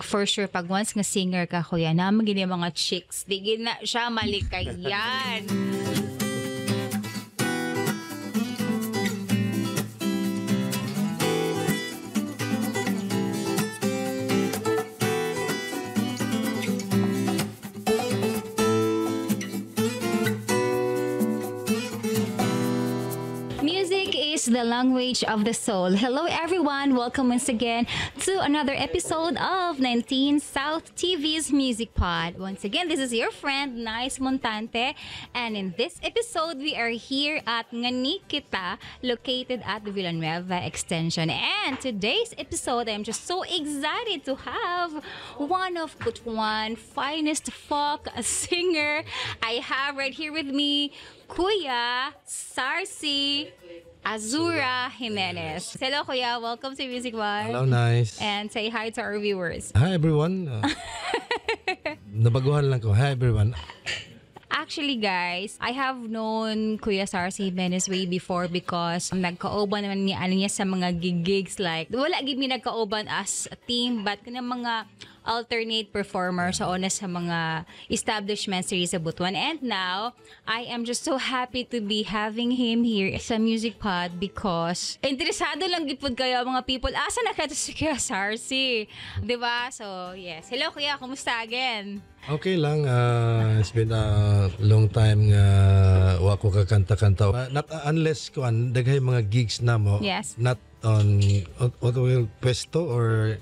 For sure, pag once nga singer ka, kuya, naman gini mga chicks, di gina siya malikayan. The language of the soul. Hello everyone, welcome once again to another episode of 19 South TV's Music Pod. Once again, this is your friend Nice Montante, and in this episode we are here at Ngani Kita, located at the Villanueva Extension. And today's episode, I'm just so excited to have one of Butuan finest folk singer. I have right here with me Kuya Sarcy Azura Jimenez. Hello, Kuya. Welcome to Music Pod. Hello, Nice. And say hi to our viewers. Hi, everyone. Nabaguhan lang ko. Hi, everyone. Actually, guys, I have known Kuya Sarcy Jimenez way before because nagkaoban naman niya sa mga gigs like, wala gid mi nagkaoban as a team, but kanang mga alternate performer sa una sa mga establishment series sa Butuan. And now, I am just so happy to be having him here sa Music Pod because interesado lang gipod kayo mga people. Asa na kayo si Kuya Sarcy? Diba? So, yes. Hello, Kuya. Kumusta again? Okay lang. It's been a long time nga wa ko kakanta-kanta. Not unless kuan daghay mga gigs na mo. Yes. Not on pwesto or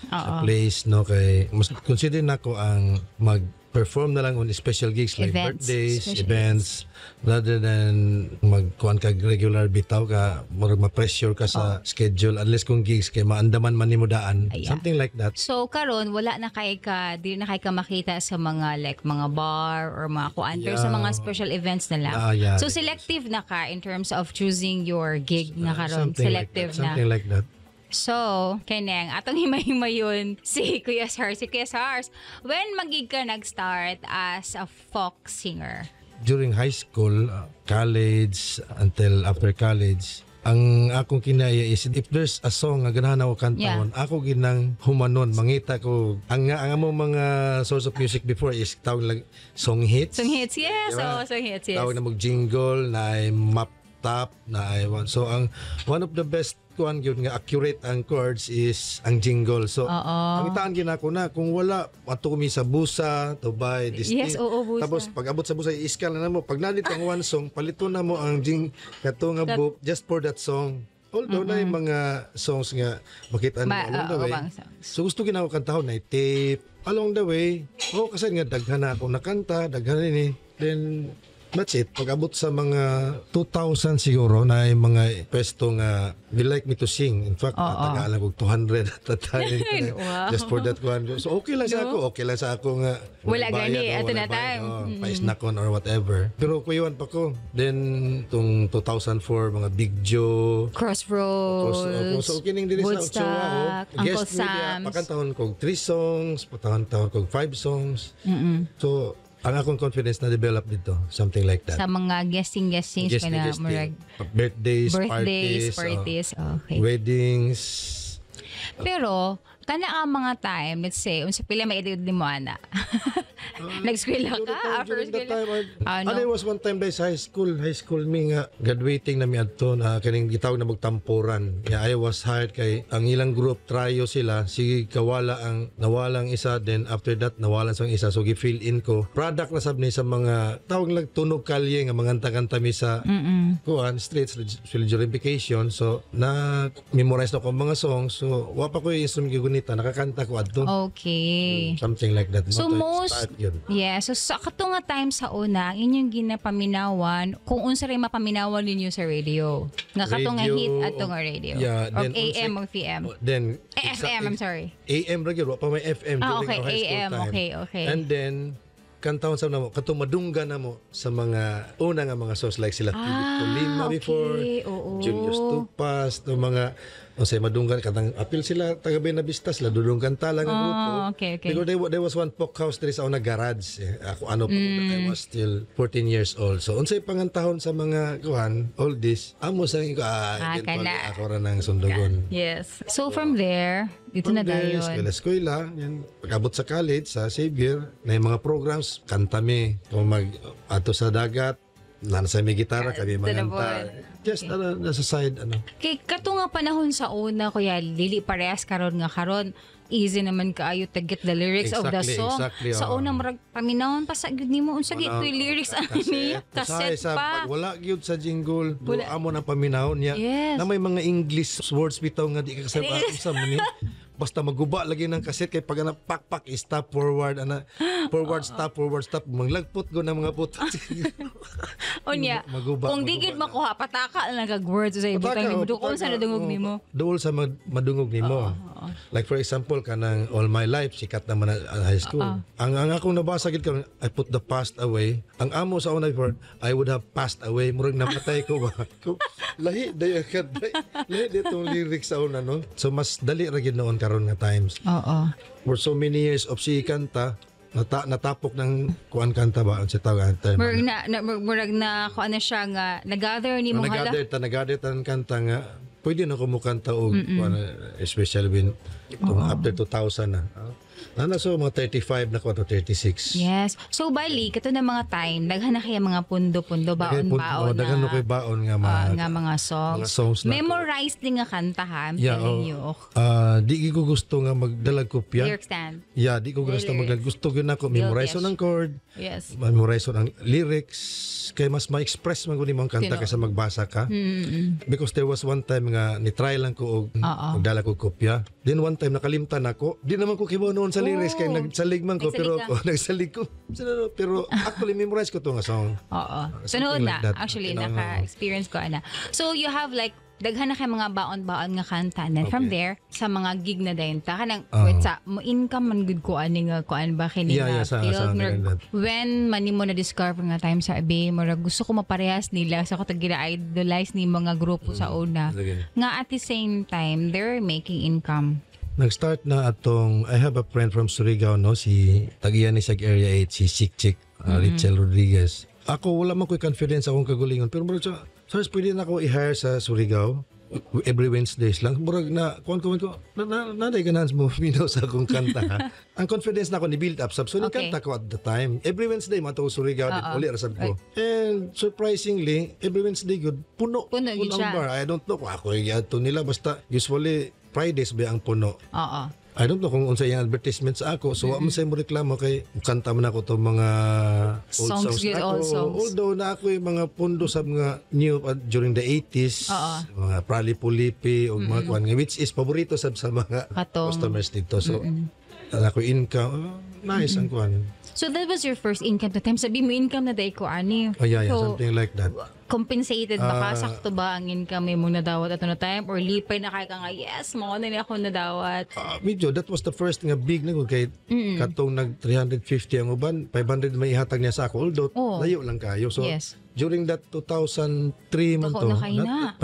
a place, no, kay mas consider na ko ang mag-perform na lang on special gigs like birthdays, events, rather than magkuhan ka regular bitaw ka, ma-pressure ka sa schedule unless kung gigs kay maandaman man nimo daan, something like that. So karon wala na kay ka, di na kay ka makita sa mga like mga bar or mga kuan sa mga special events na lang. So selective na ka in terms of choosing your gig na karon, selective like something like that. So, kaneng atong himay-himayon si Kuya Sars. Si Kuya Sars, when magig ka nag-start as a folk singer? During high school, college, until after college, ang akong kinaya is if there's a song nga ganahan ako kantahon, ako ginang humanon, mangita ko. Ang among mga source of music before is tawag lang song hits. Song hits, yes. Diba? Song hits, yes. Tawag na mag-jingle, na ay map top, na ay so ang one of the best kuan gyud nga accurate ang chords is ang jingle. So ang itaan ginako na kung wala ato kumi sa busa to buy this yes, busa. Tapos pag abot sa busa i-scan na mo, pag nalit ang one song palito na mo ang kato nga book just for that song. Although na yung mga songs nga makita mo along the way. So gusto ginako kantahon na tape along the way. Kasi nga daghan na ako nakanta, daghan ni. Then that's it. Pag-abot sa mga 2000 siguro na yung mga pwesto nga they like me to sing. In fact, tagalan ko 200 at that time. Wow. Just for that one. So okay lang sa ako. Okay lang sa ako nga. Wala gani. Ato na time. Pa-snackon or whatever. Pero kuyawan pa ko. Then, itong 2004, mga Big Joe. Crossroads. So, kining din Woodstock. Uncle Sam's. Pakantahon kong 3 songs. Pakantahon kong 5 songs. So, ang akong confidence na develop dito, something like that. Sa mga guesting na birthdays, parties, okay. Weddings. Pero kana ang mga time, let's say, unsa pila may edad mo ana. Nag-eskwela ka after eskwela. I was one time by high school me nga graduating na mi adto na kaning gitawag na magtampuran. I was hired kay ang ilang group trio sila, sige kawala ang nawalang isa, then after that nawalan sang isa, so gi-fill in ko. Product na sab ni sa mga tawag lang tunog kalye nga manganta-kanta mi sa kuan streets religification. So na memorize na ko mga songs. So wa pa ko instrument gigunita, nakakanta ko adto. Okay. Something like that. So so sa kato nga time sa una, inyong ginapaminawan kung unsa ray mapaminawan ninyo sa radio. Nga kato nga hit ato nga radio. Yeah, or AM or PM. Then FM, I'm sorry. AM ra gyud, wa pa may FM during okay, our high school AM, time. Okay. And then kantahon sa namo kato madungga na mo sa mga una nga mga songs like sila Philip Colima before, Julius Tupas, no mga O say madunggan katang apil sila taga Benavista sila dudunggan ta lang ang grupo. Okay. Because there was one folk house there sa una garage. Ako ano pa I was still 14 years old. So unsay pangantahon sa mga kuhan all this amo sa eventually kana. ako ra nang sundugon. Yes. So from there, dito na dayon. Eskwela, yan. Pag-abot sa college, sa Xavier, na yung mga programs, kantami. Kung ato sa dagat, nasa may gitara, kami manganta. Just, nasa side, Kay kato nga panahon sa una, kuya, Lili, parehas karon easy naman kaayo to get the lyrics of the song. Exactly, Sa una, marag paminahon pa sa gud nimo unsa gid toy lyrics ani cassette pa. Wala gyud sa jingle, amo na paminahon niya. Yes. Na may mga English words bitaw nga di ka kasabot sa mani. Basta maguba lagi ng kaset kay pag pak stop forward stop maglagpot go ng mga puto. Unya, kung di gid makuha pataka lang kag words sa ibutang nimo kung sa nadungog nimo. Duol sa madungog nimo. Like for example kanang All My Life sikat naman ang high school. Ang akong nabasa gid karon I put the past away. Ang amo sa una before I would have passed away murag namatay ko ba. Lahi dayo kad. Lahi ditong lyrics sa una no. So mas dali ra gid noon karon nga times. For so many years of si kanta natapok ng kuan kanta ba ang sa tawag term. Murag na kuan na siya nga nagather ni mong hala. Nagather tan kanta nga pwede na ko mo kanta og especially when after 2000 na. So mga 35 na ko to 36. Yes. So bali kato na mga time daghan na kaya mga pundo-pundo baon daghan na kay baon nga mga songs. Mga songs na memorized din nga kantahan ninyo. Di ko gusto nga magdalag kopya. Lyric stand. Yeah, di ko gusto magdalag. Gusto gyud nako memorize ang chord. Yes. Memorize ang lyrics kay mas ma-express man gud imong kanta kaysa magbasa ka. Because there was one time nga ni try lang ko og magdala ko kopya. Then one time nakalimtan ako. Di naman ko kibaw noon sa lyrics kay nagsalig man ko pero nagsalig ko. Pero actually memorize ko to nga song. Sunod na actually naka-experience ko ana. So you have like daghan na kay mga baon-baon nga kanta and then from there sa mga gig na dayon ta kanang wait sa mo income man gud ko ani nga kuan ba kini nga field when man nimo na discover nga time sa abi mura gusto ko maparehas nila sa ko idolize ni mga grupo sa una nga at the same time they're making income. Nag-start na atong I have a friend from Surigao no si tagiyan ni sa Area 8 si Chick Richel Rodriguez. Ako wala man ko'y confidence akong kagulingon pero mura siya first pwede na ako i-hire sa Surigao every Wednesdays lang. Murag na kuan ko naday ganahan mo minaw sa akong kanta ha. Ang confidence na ako ni build up sab so ni kanta ko at the time. Every Wednesday man to Surigao dit uli ra sab ko. And surprisingly every Wednesday good puno ang bar. I don't know kung ako to nila basta usually Fridays ba ang puno. I don't know kung unsa yung advertisement sa ako. So, mo mo reklamo kay kanta man ako to mga old songs. Old songs. Although na ako yung mga pundo sa mga new during the 80s, mga Prali Pulipi o mga kuan which is paborito sa mga customers dito. So, ako income, nice ang kuan. So that was your first income to time. Sabi mo income na day ko ani. Yeah, something like that. Compensated ba ka? Sakto ba ang income mo nadawat ato na time? Or lipay na kay ka nga, yes, mga na ako nadawat? Medyo, that was the first nga big na kay katong nag 350 ang uban, 500 may ihatag niya sa ako. Although, layo lang kayo. So, during that 2003 man to,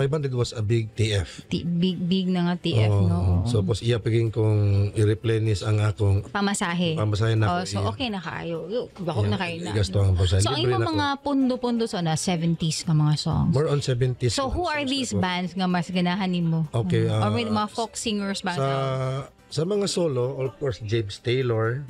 500 was a big TF. Big na nga TF, no? So, pos iya paging kung i-replenish ang akong pamasahe na ako. So, okay na kayo. Bako na kayo na. Gasto ang pamasahe. So, ang mga pundo-pundo sa 70s ka mga songs. More on 70s. So, who are these bands nga mas ganahan nimo? Okay. Or may mga folk singers ba? Sa mga solo, of course, James Taylor,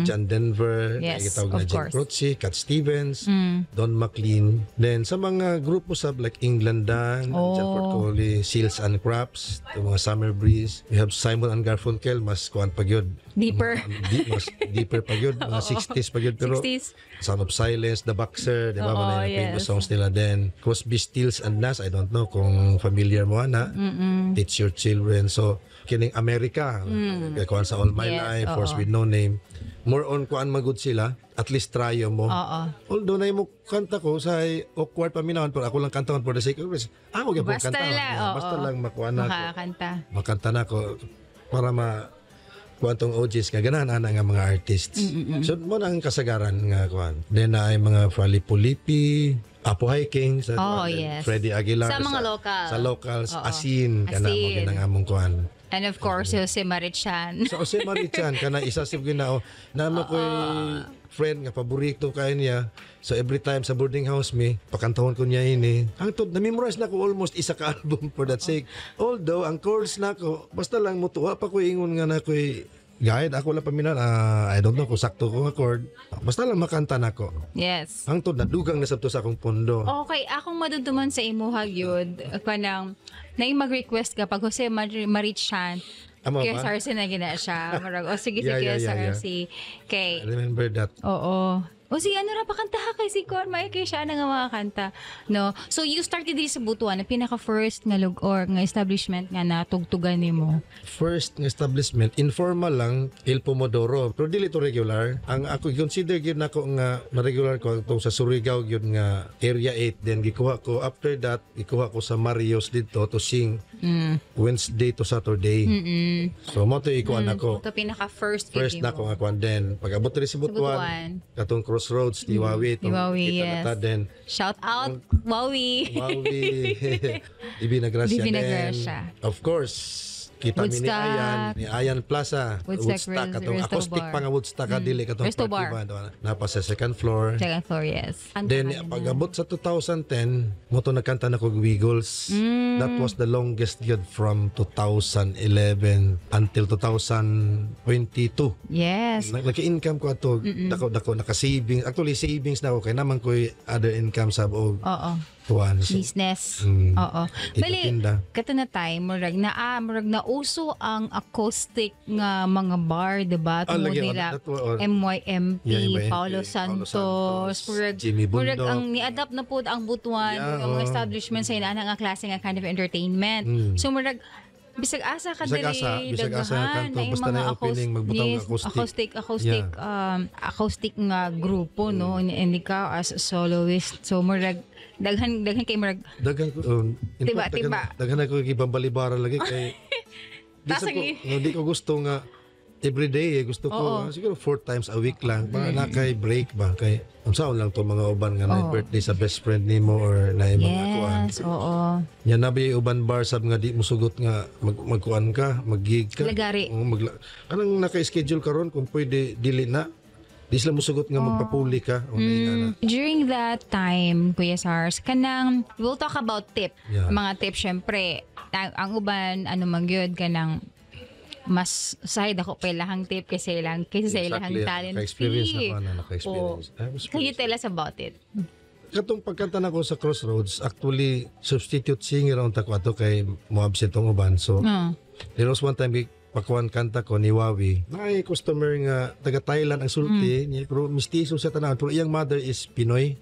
John Denver, nakikitawag na Jim Croce, Cat Stevens, Don McLean. Then sa mga grupo sab like England Dan, John Ford Coley, Seals and Crafts, yung mga Summer Breeze. We have Simon and Garfunkel, mas kuan pagyod. Deeper. Mas deeper pagyod, mga 60s pagyod. Pero 60s. Sound of Silence, The Boxer, di ba? Mga famous songs nila. Then Crosby, Stills and Nash, I don't know kung familiar mo na. Teach Your Children. So, kining America, kuan sa All My Life, Force with No Name. More on kuan magud sila, at least try mo. Although na mo kanta ko sa awkward paminawan pero ako lang kantawan for the sake of it. Ako gyud kanta. Basta lang makuha na makakanta. Makanta na ko para kuantong OGs nga ganahan ana nga mga artists. So mo na ang kasagaran nga kuan. Then na ay mga Falipulipi, Apo Hiking sa Oh, yes. Freddie Aguilar Sa mga local. Sa locals, Oo. Asin kana mo Asin. ginang among kuan. And of course, Jose Marichan. So si Marichan kana isa sib ginao nama ko'y friend nga paborito kay niya. So every time sa boarding house mi pakantahon ko niya ini. Ang tod na-memorize na ko almost isa ka album for that sake. Although ang chords na ko basta lang mutuwa pa ko ingon nga na ko'y guide ako lang paminan I don't know kung sakto ko nga chord. Basta lang makanta na ko. Yes. Ang tod nadugang na sabto sa akong pondo. Okay, akong maduduman sa imuhag yun. Kanang, na mag-request ka pag Jose Marichan, Amo kaya ba? Sarsi na gina siya. Marag, sige, Yeah, sige, yeah, yeah, yeah. Sarsi. I Okay. remember that. Oo. O si ano ra pakanta ha kay si Cor, may kay siya na nga mga kanta. No. So you started this sa Butuan, ang pinaka first nga or nga establishment nga natugtugan nimo. First nga establishment, informal lang, El Pomodoro. Pero dili to regular. Ang ako consider gyud nako nga na regular ko itong sa Surigao gyud nga Area 8. Then gikuha ko after that, gikuha ko sa Marios dito to sing Wednesday to Saturday. So mo to ikuan ako. Ito pinaka first First na ko nga kuan den. Pag abot diri sa Butuan. Butuan, katong Crossroads, Tiwawi, Tiwawi, yes. kita den. Shout out, Wowie. Maui. Divina Gracia. Divina Then, Gracia. of course, kita mi Woodstock. ni Ayan Plaza. Woodstock katong Resto acoustic Bar. pa nga Woodstock dili katong Resto party Bar. band. Napa sa second floor. Second floor, yes. Then pag abot sa 2010, mo to nagkanta na ko Wiggles. That was the longest yun from 2011 until 2022. Yes. Nagka-income ko ato, dako naka-savings. Actually, savings na ako kay naman ko other income sa buog Oo. tuwan. So, Business. Mm. Oo. Bali, tinda. kato na time, murag na uso ang acoustic nga mga bar, diba? Tungod lagi, nila that wa- MYMP, Yeah, MYMP, Paulo Paulo Santos, Santos, murag, Jimmy murag Bundok. ang ni-adapt na po ang Butuan, Yeah, ang mga oo. establishment sa inaan nga klase nga kind of entertainment. So murag, bisag asa ka Bisag asa, bisag asa nga kanto, basta na yung opening, magbutaw ng acoustic nga grupo, no? And ikaw as soloist. So murag, daghan kay murag, Dagan ko, in Tiba, fact, tiba. dagan ako gibambalibara lagi kay di ko gusto nga everyday gusto ko siguro 4 times a week lang para na kay break ba kay unsaon lang to mga uban nga na birthday sa best friend nimo or na mga kuan. yes, oo. Yan na ba yung uban bar sab nga di mo sugot nga magkuan ka, mag-gig ka. Lagari. Kanang naka-schedule karon kung pwede dili na. Di sila mo sugot nga magpapuli ka o na. During that time, Kuya Sars, kanang, we'll talk about tip. Yeah. Mga tip, syempre, ang uban, ano magyod, kanang, mas side ako pa ilahang tip kaysa sa ilahang talent Naka-experience fee. na ko na, naka-experience. Can you tell us about it? Katong pagkanta na ko sa Crossroads, actually, substitute singer ang takwa to kay mo absent ang uban. So, there was one time, pakuan kanta ko ni Wawi. May customer nga taga Thailand ang sulti, niya, pero mistiso siya tanan. Pero iyang mother is Pinoy.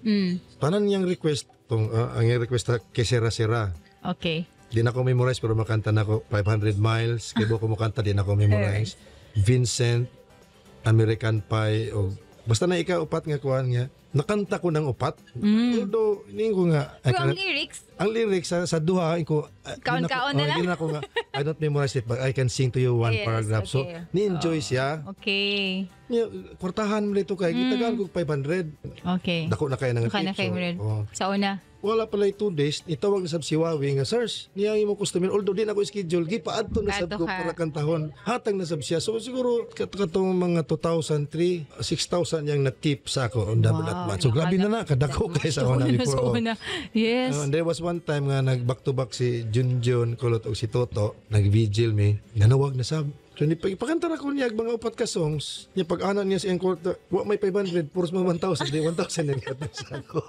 Tanan niyang request, ang iyang request kay Sera Sera. Okay. Di na ko memorize pero makanta na ko 500 miles. Kaya ko makanta di na ko memorize. Vincent, American Pie, o basta na ika-upat nga kuhan niya. Nakanta ko ng upat. Although, hindi ko nga. Pero ang lyrics, Ang lyrics sa duha ko Kaon-kaon na lang. Hindi na ako nga I don't memorize it but I can sing to you one Yes, paragraph. So okay. ni-enjoy siya. okay. Niya, kwartahan mo nito kay gitagaan ko 500. Okay. Dako na kaya nang Baka na tip. favorite. Oh. Sa una. Wala pala 2 days, itawag na sab si Wawi nga, sirs, niya mo customer, although di na ako schedule, gipaadto na sab Paadto ko ka. para kantahon. Hatang na sab siya. So siguro katong mga 2003, 6,000 yang na-tip sa ako on that month. So grabe na kadako kay sa una before. Sa una. Yes. And there was one time nga nag-back to back si Junjun Kulot o si Toto, nag-vigil me, nanawag na sab. So ipakanta na ko niya mga upat ka songs. Niya pag-ana niya sa quarter, wa may 500, puros mga 1,000, di 1,000 yung katasan ko.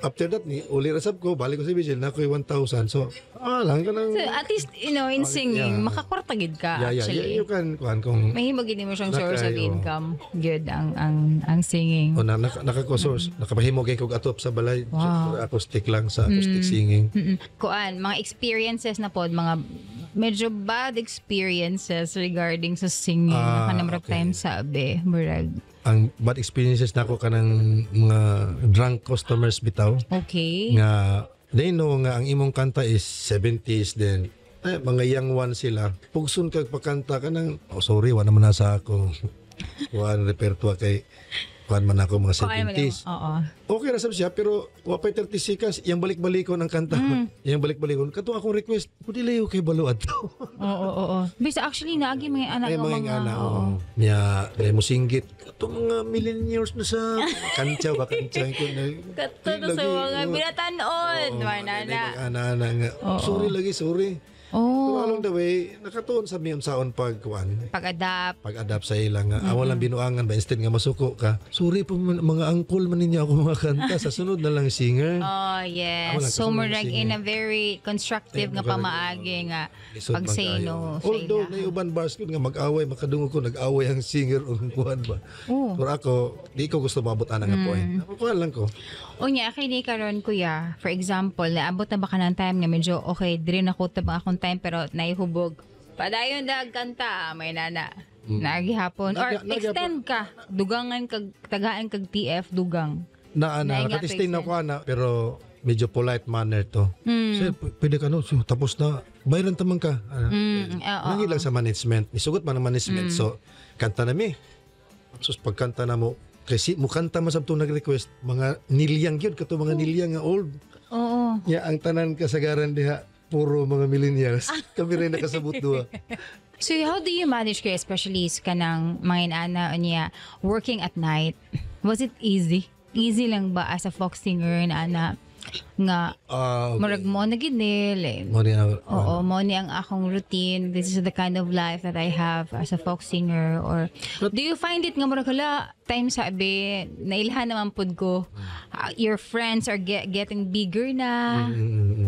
After that, uli rasab ko, balik ko sa vigil, na ko 1,000. So, lang ka nang... So, at least, in singing, makakwartagid ka, actually. You can, kung... Mahimagin mo siyang source of Nakayo. income. Good ang singing. O naka-source, nakapahimogay ko atop sa balay. So, acoustic lang sa acoustic singing. Kuan, mga experiences na pod, mga medyo bad experiences regarding sa singing. Nakanamrap okay. time sabi, murag. Ang bad experiences na ako kanang mga drunk customers bitaw. Okay. Nga, they know nga ang imong kanta is 70s then mga young one sila. Pugsun kag pakanta ka ng, sorry, wala naman nasa ako. Kuan repertoire kay kuan man ako mga 70s. Oo. Okay ra sab siya pero wa pa 30 seconds yang balik-balikon ang kanta. Yang balik-balikon kato akong request pudi layo kay baluad to. Oo. Bisa actually naagi mga anak Ay ng mga ana niya dahil mo singgit kato mga millennials na sa kantsa ba kantsa ko na Kato na sa mga binatanon. Manana. Ana nga. Sorry. Pero along the way, nakatuon sa miyon saon pag-kuan. Pag-adapt sa ilang nga. Awalang binuangan ba? Instead nga masuko ka. Sorry po mga uncle man ninyo ako mga kanta. Sa sunod na lang singer. Oh, yes. So, murag in a very constructive nga pamaagi nga pag-say no sa Although, ila. na uban bars ko nga mag-away, makadungog ko, nag-away ang singer o kuan ba. Pero ako, di ko gusto mabutan nga point. Kuan lang ko. Unya, kini karon kuya, for example, naabot na ba ka ng time nga medyo okay, diri na ko tabang akong time pero naihubog. Padayon dag kanta, may nana. Nagihapon or extend ka. Dugangan kag tagaan kag TF dugang. Nakatesting na ko na pero medyo polite manner to. So, pwede ka no, so, tapos na, bayaran tamang ka. Nangi lang sa management. Isugot man ang management. So, kanta na mi. So, pagkanta na mo, kasi mukanta man sabto nag-request, mga nilyang yun, kato mga nilyang nga old. Oo. Ya, ang tanan kasagaran diha, puro mga millennials. Kami rin nakasabot duha. So how do you manage kayo, especially sa kanang mga inana niya working at night? Was it easy? Easy lang ba as a folk singer na nga murag mo na ginil oo mo ni ang akong routine, this is the kind of life that I have as a folk singer, or do you find it nga murag hala time sabi nailhan naman pud ko your friends are getting bigger na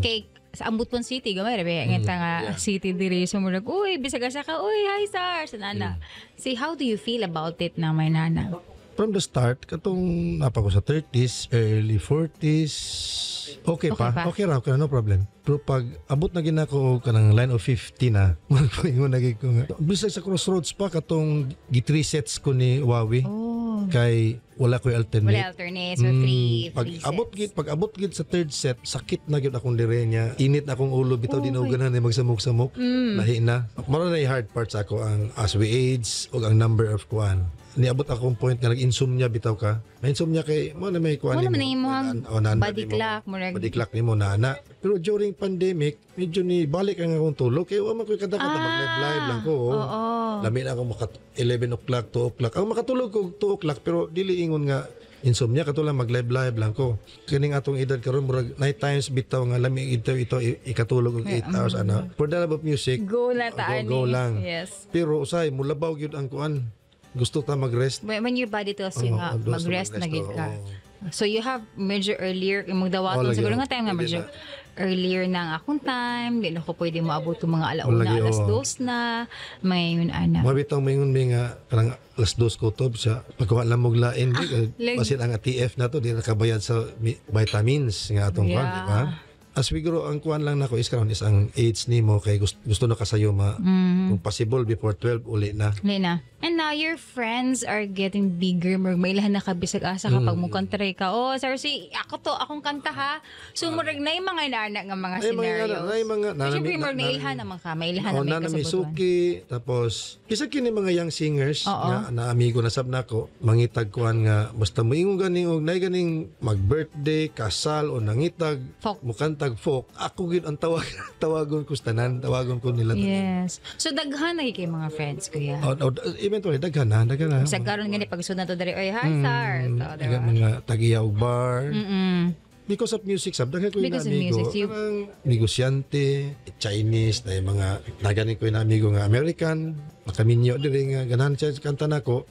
kay sa Ambutpon City gamay ra ba nga city diri so murag uy bisag asa ka uy hi stars nana see how do you feel about it na may nana? From the start, katong napa ko sa 30s, early 40s, okay pa. Okay ra, no problem. Pero pag abot na ginako kanang line of 50 na, magpaingon nagig ko nga. Bisag sa crossroads pa, katong gi-3 sets ko ni Wawi. Kay wala ko'y alternate. Wala alternate, so three pag abot gid sa third set, sakit na gyud akong dire niya. Init na akong ulo, bitaw dinuganan na magsamok-samok. Lahi na. Mara na hard parts ako ang as we age o ang number of kuan. Niabot akong point nga nag-insomnia bitaw ka. May insomnia kay mo na may kuan mo body clock body clock nimo na. Pero during pandemic, medyo ni balik ang akong tulog kay wa man koy kada mag-live lang ko. Lami na ako 11 o'clock, 2 o'clock. Ako makatulog ko 2 o'clock pero dili ingon nga insomnia katulad mag-live lang ko. Kining atong edad karon murag night times bitaw nga lami ito ikatulog og 8 hours ana. For the love of music, go na taan. Go lang. Yes. Pero usay mulabaw gyud ang kuan. Gusto ta mag-rest. When your body tells you nga mag-rest na gid ka. So you have medyo earlier imong dawaton siguro nga time nga medyo earlier na ang akong time, di na ko pwede maabot yung mga alauna, alas 2 na, may yun ana. Mabitaw may yun nga, parang alas 2 ko to, sa pagkawa lang mong lain, kasi ang TF na to, di nakabayad sa vitamins nga atong kwan, di ba? As we grow, ang kuan lang nako is karon is ang age nimo kay gusto na kasayo kung possible before 12 uli na. And now your friends are getting bigger. May ilahan na kabisag asa kapag mo country ka. Oh, sir, akong kanta ha. So murag na yung mga inaanak nga mga scenarios. Siyempre may ilahan naman ka. May ilahan naman ka sa Misuki, tapos isa kini mga young singers na amigo na sab nako mangitag kuan nga basta moingon gani og nay ganing mag-birthday, kasal o nangitag mo kantag folk. Ako gid ang tawagon ko tanan, tawagon ko nila tanan. Yes. So daghan na kay mga friends kuya. Eventually daghan na. Sa karon nga pagsunod na to dari oy hi star. Mga tagiyaw bar. Because of music sab daghan ko yung amigo. Parang negosyante, Chinese, na mga naganin ko yung amigo nga American, makaminyo diri nga ganahan siya kanta nako.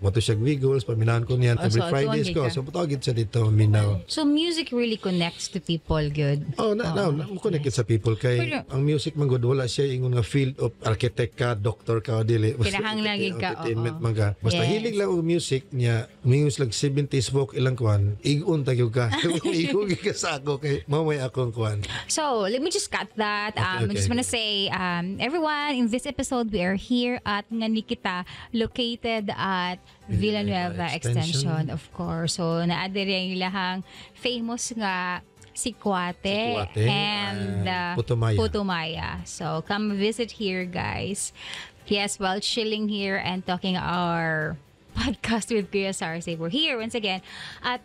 Moto siya Wiggles, paminahan ko niyan every Fridays ko. So patawagid siya dito minaw. So music really connects to people good. Mo connect sa people kay ang music man good wala siya ingon nga field of architect ka, doctor ka dili. Kinahanglan ka. Entertainment man ka. Basta hilig lang og music niya, mingos lang 70s folk ilang kwan, igon tagyog ka. Igon ka sa ako kay mamay akong kwan. So, let me just cut that. I just want to say everyone, in this episode we are here at Nganikita, located at Villanueva Extension, of course. So, naadiri ang ilahang famous nga Sikwate, Sikwate and Putumaya. Putumaya. So come visit here, guys. Yes, while chilling here and talking our podcast with Kuya Sarce, we're here once again at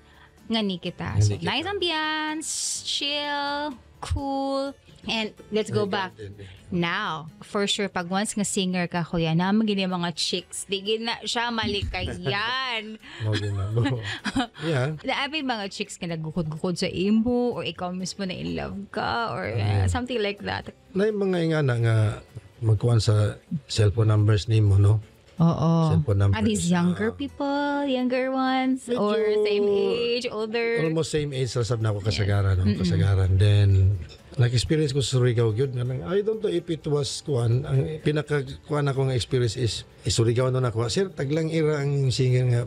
Ngani Kita. So, Ngani Kita. nice ambience, chill, cool, and let's go back. Now, for sure, pag once nga singer ka, kuya, naman gini mga chicks, di gina siya malikayan. Yeah. Naabi mga chicks ka nagukod-gukod sa imo, or ikaw mismo na in love ka, or something like that. Na yung mga ingana nga magkuhan sa cellphone numbers nimo, no? Oo. Cellphone numbers. Are these younger people, younger ones, Medyo or same age, older? Almost same age sab na ako kasagaran, no? Kasagaran. Then nag-experience ko sa Surigao gyud nga nang I don't know if it was kuan, ang pinaka-kuan ako nga experience is Surigao no nako. Sir, taglang ira ang singer nga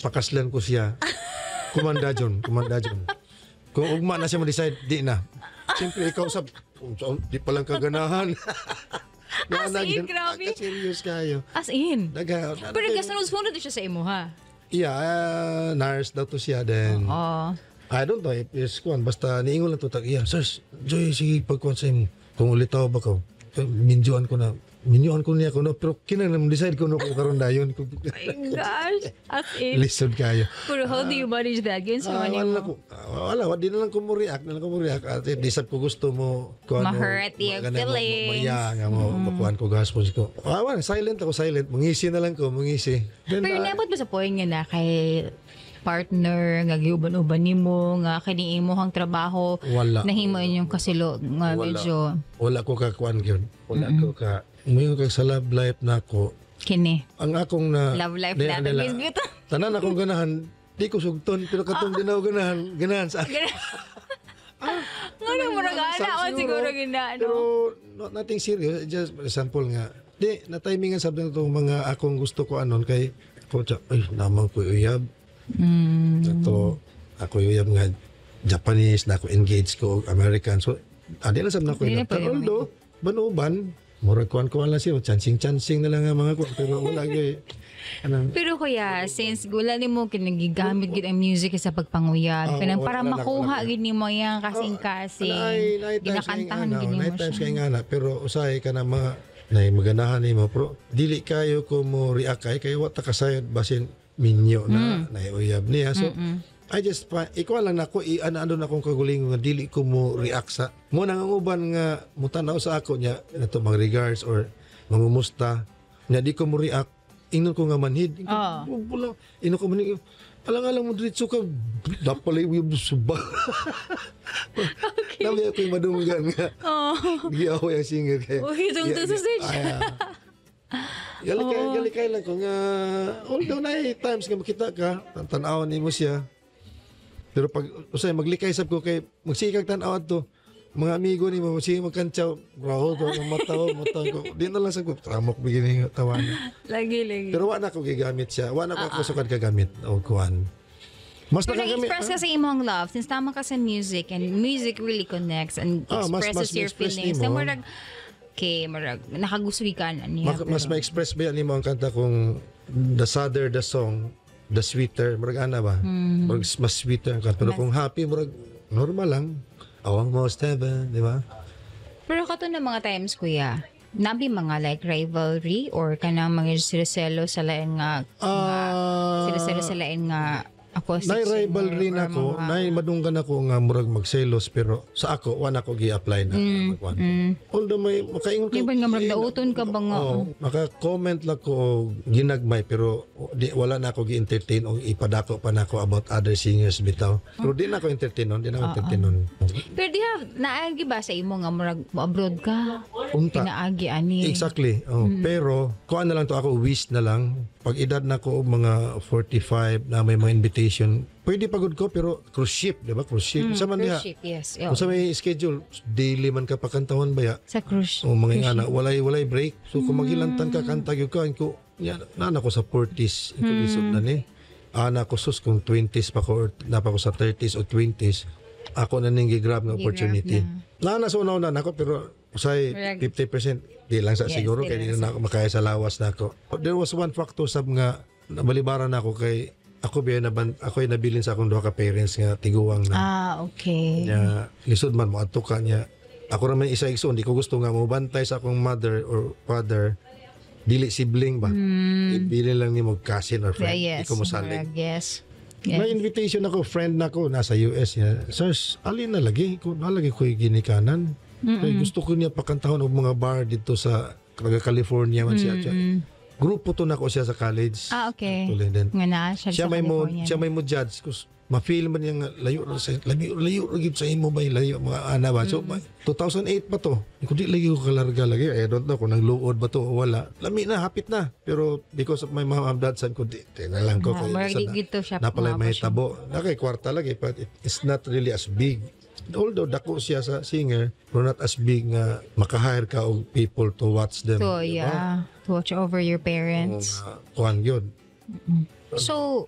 pakaslan ko siya. Kumanda John. Kung ugma na siya mo-decide, di na. Siyempre ikaw sab di pa lang kaganahan. As in, grabe. Serious kayo. As in. Pero kasunod-sunod siya sa imo, ha? Yeah, nurse daw to siya. Then, Oo. I don't know if it's kuan. Basta niingon lang to. Yeah, sirs, Joy, sige, pagkuhan sa imo. Kung ulitaw ba ko, minjuan ko niya ko, no? Pero kinang decide ko, no, kung karoon dayon. Oh my gosh. As in. Listen kayo. Pero how do you manage that? Yun sa mga Wala, di na lang ko mo react. At disap ko gusto mo. Ma-hurt yung feelings. Nga mo, makuhan ko gaspons ko. Silent. Mungisi na lang ko, mungisi. Then, Pero nabot ba sa point nga na kay partner, nga giuban-uban nimo, nga kani imong trabaho, Wala. nahimo inyong kasilo, nga medyo Wala ko ka kuhan yun. Wala ko ka. Ngayon ka sa love life na ako. kini. Ang akong na... Love life natin. Miss Gito. Tanan akong ganahan. Di ko sugton. Pero katong dinaw ganahan sa akin. Nga na mo nag-ana o siguro gina, Pero no? nothing serious. Just for example nga. Di, na-timingan sabi na itong mga akong gusto ko anon kay Kocha, ay, naman ko uyab. Ito, ako uyab nga Japanese na ako engaged ko American. So, adi lang sabi na ko Hindi na yun. Pero pwede although, banuban, murag kuhan lang siya. Chancing na lang ang mga kuhan. Pero wala kayo. Pero kuya, since gula ni mo kinagigamit gid ang music sa pagpanguyab, pinang para wala. makuha gid nimo yang kasing-kasing. Ginakantahan gid nimo Night times siya. kay nga na. Pero usay ka na mga na maganahan nimo. Pero dili kayo ko mo react kay wata kasayod basin minyo na naiuyab niya. So, I just, ikaw lang na ako, ano na akong kaguling nga dili ko mo react sa. Mo nang uban nga, mutanaw sa ako niya, ito mga regards or mangumusta, nga di ko mo react, ingnon ko nga manhid. Ino ko manhid, alang mo diretso ka, dapalay yung suba. Okay. Nabi ako yung madunggan nga. Hindi ako yung singer kayo. Itong to sa stage. Galikay lang ko nga, although na times nga makita ka, tanawan ni mo siya. Pero pag usay maglikay sab ko kay magsikag tan-aw to mga amigo ni mo sige magkantsaw bro to mata ko di na lang sa ko tramok bigini tawanan Lagi. pero wa na ko gigamit siya wa na ko sukad kagamit o kuan mas Pero nakagamit express kasi imong love since tama ka sa music and music really connects and expresses mas your ma-express feelings. nimo. So marag nakagustoy ka na niya. mas ma-express ba yan mo ang kanta kung the sadder the song the sweeter murag ana ba murag mas sweeter ang kanta pero kung happy murag normal lang almost heaven di ba. Pero kato na mga times kuya, nabi mga like rivalry or kanang mga sireselo sa lain nga sireselo sa lain nga ako Nay rivalry na ko, nay madunggan ako nga murag magselos pero sa ako wala ko gi-apply na. Although may makaingon Di ba nga murag dauton ka ba nga? maka-comment lang ko og ginagmay pero wala na ako gi-entertain o ipadako pa na ako about other singers bitaw. Pero di na ako entertain di na ako entertain nun. Pero di ha, naagi ba sa imo nga murag abroad ka? Unta. Pinaagi ani. Exactly. Pero kuan na lang to ako wish na lang pag edad na ko mga 45 na may mga invitation pwede pagod ko pero cruise ship di ba cruise ship sa man diha Cruise ship, yes. kung sa may schedule daily man ka pakantahon ba ya Sa cruise. o mga ingana walay break so kung maghilantan ka kanta gyud ka ko na ko sa 40s ko lisod na ni ana ko sus kung 20s pa ko or na pa ko sa 30s o 20s ako na ning gi-grab ng opportunity na sa una-una na ako pero usay 50% di lang sa siguro kay di na ako makaya sa lawas na ako. There was one factor sab nga nabalibaran ako kay ako ako nabilin sa akong duha ka parents nga tiguang na. Okay. Nya lisod man mo adto ka niya. Ako ra man isa igsoon, di ko gusto nga mo bantay sa akong mother or father dili sibling ba. Ibili lang ni mo cousin or friend. Di ko mo salig. Yes. May invitation ako, friend na ko nasa US niya. Sirs, alin na lagi ko nalagi ko ginikanan. Kaya gusto ko niya pakantahon og mga bar dito sa California man siya. Grupo to na ko siya sa college. Okay. Tuloy din. Nga na siya sa California. Siya may mo judge kus ma-feel man niya nga layo gid sa imo ba layo mga ana ba. So 2008 pa to. Kundi lagi ko kalarga lagi. I don't know kung nagluod ba to o wala. Lami na hapit na. Pero because of my mom and dad san ko di na lang ko kay napalay mahitabo. Nakay kwarta lagi but it's not really as big. Although dako siya sa singer, pero not as big nga maka-hire ka og people to watch them. So, yeah. To watch over your parents. Kuhan yun. So,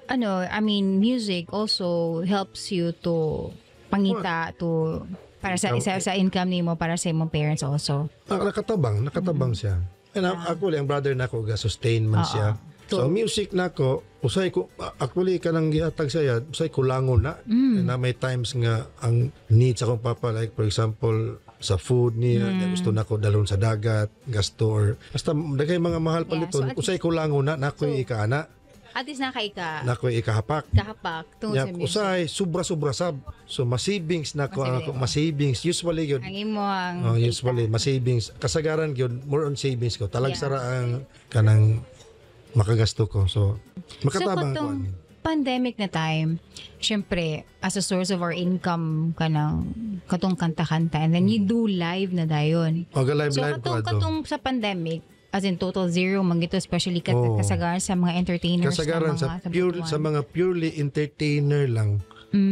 I mean, music also helps you to pangita to para sa income nimo para sa imong parents also. Nakatabang siya. And actually, ang brother nako ga-sustain man siya. So music nako, usay ko actually kanang gihatag saya, usay ko langon na. Na may times nga ang needs akong papa like for example sa food niya, gusto nako dalon sa dagat, gasto or basta dagay mga mahal paliton, usay ko langon na nakoy ikaana. At least nakoy ikahapak. Tungod sa music. Usay sobra sab. So masavings nako ako masavings usually gyud. Ang imo ang usually masavings kasagaran gyud more on savings ko. Talag sara ang kanang makagasto ko. So makatabang ko. Pandemic na time, syempre, as a source of our income katong kanta-kanta, and then you do live na dayon. Live so ko katong sa pandemic, as in total zero mangito, especially kasagaran sa mga entertainers. Kasagaran sa mga purely entertainer lang.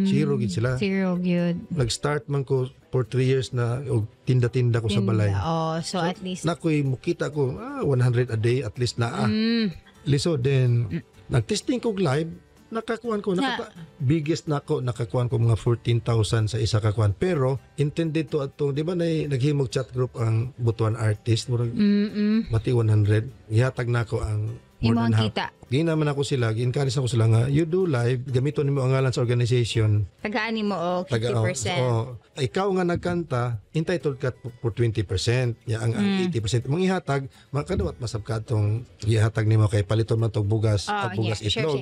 Zero gid sila. Zero gyud. Nag-start man ko for 3 years na og tinda ko sa balay. So at least nakoy mukita ko 100 a day at least na. Liso then nag-testing ko live nakakuan ko biggest nako nakakuan ko mga 14,000 sa isa ka kuan pero intended to atong di ba naghimog chat group ang Butuan artist murag mati 100 ihatag nako ang more than half. Kita. Ginaman ako sila, gi-encourage ako sila nga, you do live, gamiton nimo ang ngalan sa organization. Tagaan mo 50%. Ikaw nga nagkanta, entitled ka for 20%. Ya ang 80% mong ihatag, makadawat masab ka tong ihatag nimo kay paliton man tog bugas at bugas itlog.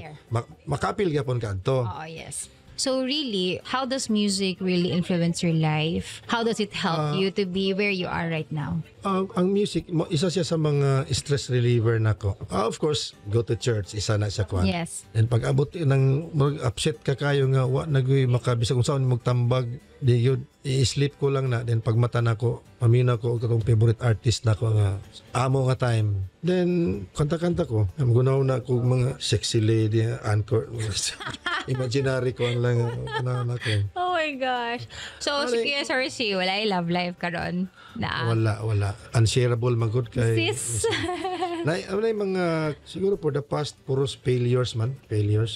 Makapil gyapon ka adto. Yes. So really, how does music really influence your life? How does it help you to be where you are right now? Ang music, isa siya sa mga stress reliever nako. Of course, go to church, isa na siya kuan. Yes. And pag abot ng upset ka kayo nga wa nagoy makabisa kung saan magtambag, di yun i-sleep ko lang na. Then pag mata nako, mamina ko katong favorite artist nako nga amo nga time. Then kanta-kanta ko, gunaw na ko mga sexy lady, anchor. Imaginary ko lang ko. Oh my gosh. So, sige, sorry, wala love life ka ron? Wala. Unshareable magod kay. Sis. na mga, siguro for the past, puros failures man. Failures.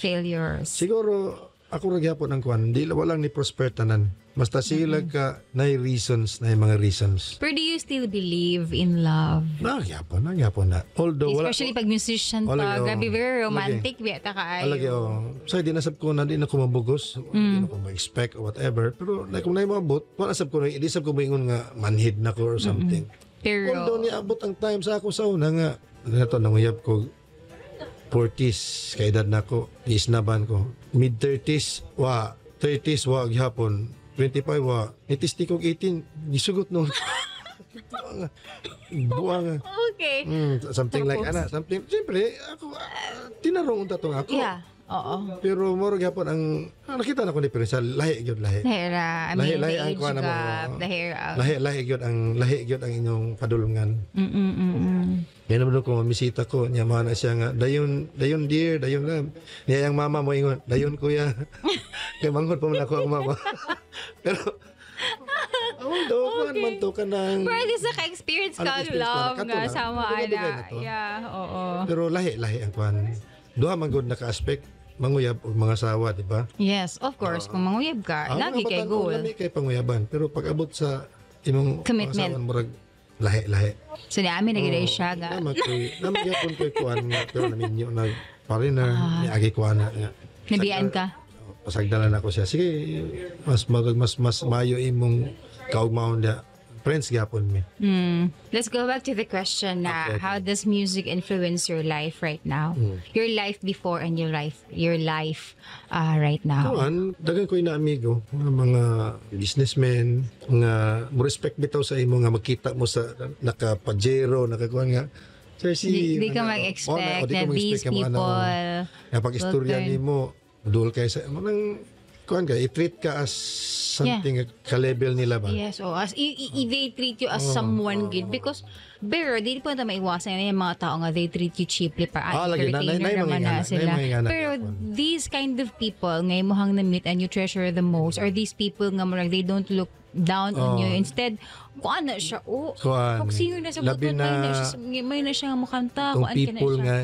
Siguro, ako ragyapon ang kuan, walang ni prosper tanan. Basta sila ka na reasons, na mga reasons. But do you still believe in love? Nagyapon na. Although, especially pag musician pa, grabe, very romantic, biyata ka ayo. So, di nasab ko na, di na ko mabugos, di na ko ma-expect or whatever. Pero, kung naimabot, wala sab ko na, di sab ko maingon nga, manhid na ko or something. Pero, although, niabot ang time sa ako sa una nga, nato, nanguyab ko, 40s, kaedad na ko, isnaban ko. Mid-30s, 30s, gihapon. 25 nitisti kog 18 gisugot no buang okay something like something siyempre ako tinarong unta tong ako oo pero moro gyapon ang nakita na ko diferensya lahi gyud lahi ang kuan mo lahi gyud ang inyong padulungan yan naman ko misita ko niya mana siya nga dayon dear dayon lang niya ang mama mo ingon dayon kuya kay manghod pa man ako ang mama pero although man to kanang pero this ka-experience ka love nga sama ana oo pero lahi ang kuan duha man gud naka-aspect manguyab og mga sawa di ba yes of course kung manguyab ka lagi kay goal lagi kay panguyaban pero pag abot sa imong commitment murag lahi-lahi. So namin nagigay siya ga. Naman gyapon koy kuan nga pero naminyo na foreigner ni agi kuan nga. Nabiyan ka. Pasagdalan ako siya. Sige, mas mayo imong kaugmaon dia. Friends gyapon mi. Let's go back to the question na Okay. how does music influence your life right now? Your life before and your life right now. Kuan, dagan ko na amigo, mga businessmen, nga mo respect bitaw sa imo nga makita mo sa naka-pajero, nakakuan nga. Sir, Di ka mag-expect na these people nga pag-istorya will turn- nimo, dul kay sa nang kuan ka, i-treat ka as something ka-level nila ba? Yes, as they treat you as someone good because pero di po na maiwasan yung mga tao nga they treat you cheaply para Lagi entertainer naman na sila. Pero these kind of people ngay mo hang na-meet and you treasure the most are these people nga murag they don't look down on you. Instead, kuan na siya. Kuan, Pag singer na sa labi butot, na may na siya makanta. Kung Kuan ka na people siya. nga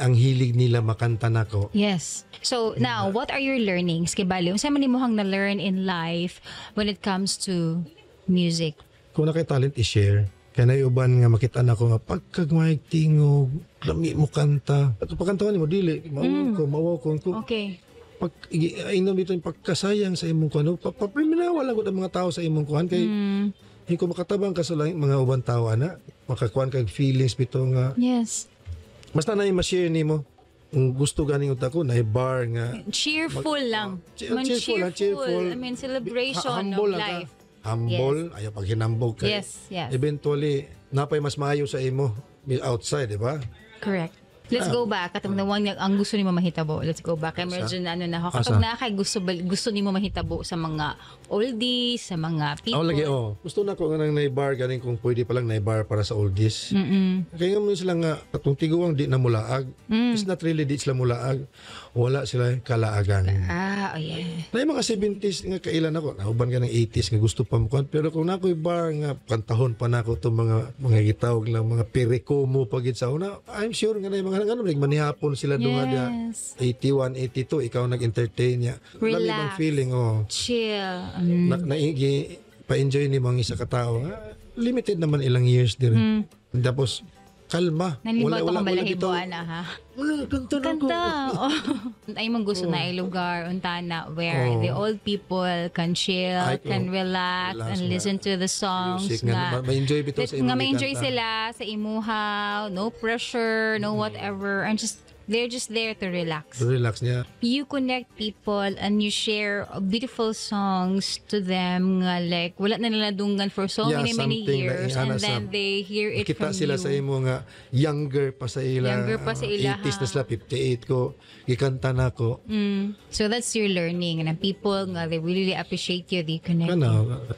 ang hilig nila makanta nako. Yes. So now, what are your learnings? Kay Bali, unsa man nimo hang na-learn in life when it comes to music? Kung na kay talent i-share, kaya na uban nga makita na ko nga pagkagmayag tingog, lami mo kanta. At pagkantawan mo, dili, mawa ko. Okay. Pag inom dito yung pagkasayang sa imong kuhan, papriminawa lang ko ang mga tao sa imong kuhan, kay hindi ko makatabang ka sa lang mga ubang tao, ana, makakuhan kag feelings bito nga. Yes. Basta na ma-share ni mo, kung gusto ganing utak ko, na bar nga. Cheerful lang. Man, cheerful. I mean, celebration of Humble lang ka. life. Humble, ayaw pag hinambog ka. Yes, yes. Eventually, napay mas maayo sa imo outside, di ba? Correct. Let's go back. Katong the one ang gusto ni mo mahitabo. Let's go back. Kaya medyo na ano na ako. Katong na kay gusto ni mo mahitabo sa mga oldies, sa mga people. Lagi, Gusto na ko nga nang naibar ganing kung pwede pa lang naibar para sa oldies. Kaya nga mo sila nga, katong tiguang di na mulaag. It's not really di sila mulaag. Wala sila kalaagan. Oh yeah. Na yung mga 70s nga kailan ako, nauban ka ng 80s nga gusto pa mo. Pero kung na ako'y bar nga, kantahon pa na ako itong mga gitawag lang, mga perikomo pagit sa una, I'm sure nga na yung mga manihapon sila dunga dia. 81, 82, ikaw nag-entertain niya. Lami bang feeling, Chill. Pa-enjoy ni mga isa katao. Limited naman ilang years din. Tapos, kalma. Nalimutan ko bitaw. balahibuan na ha. Kanta na ko. Ay mong gusto na lugar untana where the old people can chill, can relax and listen to the songs Music nga. Ma-enjoy bitaw sa nga imong ma-enjoy gikanta. sila sa imuhaw, no pressure, no whatever, and they're just there to relax. Relax niya. You connect people and you share beautiful songs to them nga like wala na nila dungan for so many something years na and then they hear it kita from sila you. sa imo nga younger pa sa ila. 80s na sila, 58 ko. Gikanta na ko. So that's your learning and people nga they really appreciate you, they connect you.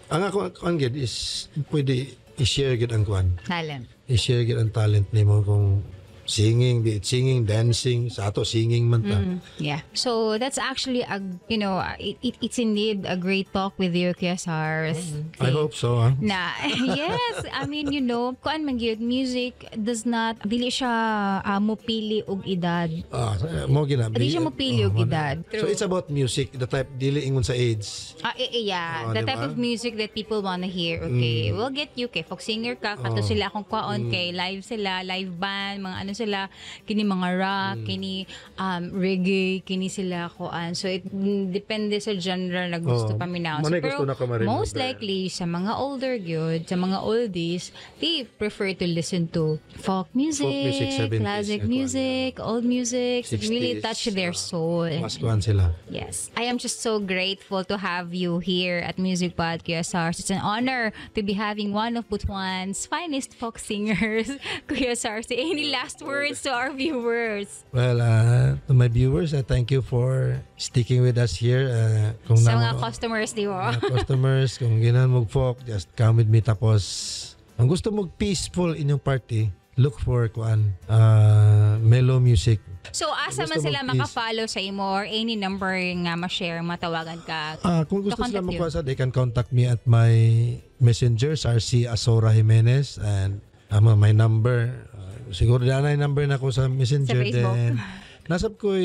Ang ako ang gid is pwede i-share gid ang kuan. Talent. I-share gid ang talent nimo kung singing, be it singing, dancing, sa ato singing man ta. Yeah. So that's actually it's indeed a great talk with you, Kuya Sars. I hope so. Na yes, I mean kuan man gyud music does not dili siya mopili og edad. Mo ginabi. Dili siya mopili og edad. So it's about music, the type dili ingon sa age. Yeah, the diba? type of music that people wanna hear. Okay, we'll get you kay folk singer ka, kato sila akong kwaon kay live sila, live band, mga ano sila, kini mga rock, kini reggae, kini sila kuan. So it depende sa genre na gusto paminaw. So, manay pero gusto na ka ma-remember. most likely sa mga older gyud, sa mga oldies, they prefer to listen to folk music, 70s, classic music, old music. It really 60s, touch their soul. Mas kuan sila. Yes. I am just so grateful to have you here at Music Pod, Kuya Sars. It's an honor to be having one of Butuan's finest folk singers, Kuya Sars. Any last words to our viewers? Well, to my viewers, thank you for sticking with us here. Kung Sa mga customers, di ba? customers, kung ginan mo folk, just come with me. Tapos, ang gusto mo peaceful inyong party, look for mellow music. So, asa man Gusto sila mag-peace. maka-follow sa imo or any number nga ma-share, matawagan ka? Kung gusto To sila contact you. magkwasa, they can contact me at my messengers, RC Azora Jimenez, and my number. Siguro na yung number na ko sa messenger. Sa Facebook. Then, nasab ko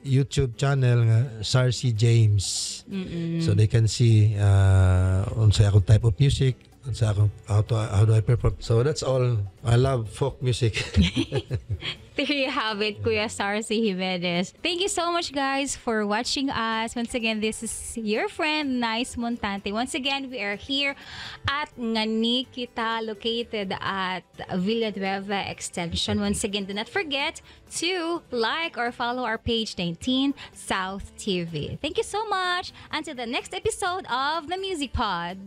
YouTube channel nga, Sarcy James. So they can see unsay akong type of music. sa ako how do I perform. So that's all. I love folk music. There you have it, Kuya Sarcy Jimenez. Thank you so much, guys, for watching us. Once again, this is your friend, Nice Montante. Once again, we are here at Ngani Kita, located at Villanueva Extension. Once again, do not forget to like or follow our page 19 South TV. Thank you so much. Until the next episode of the Music Pod.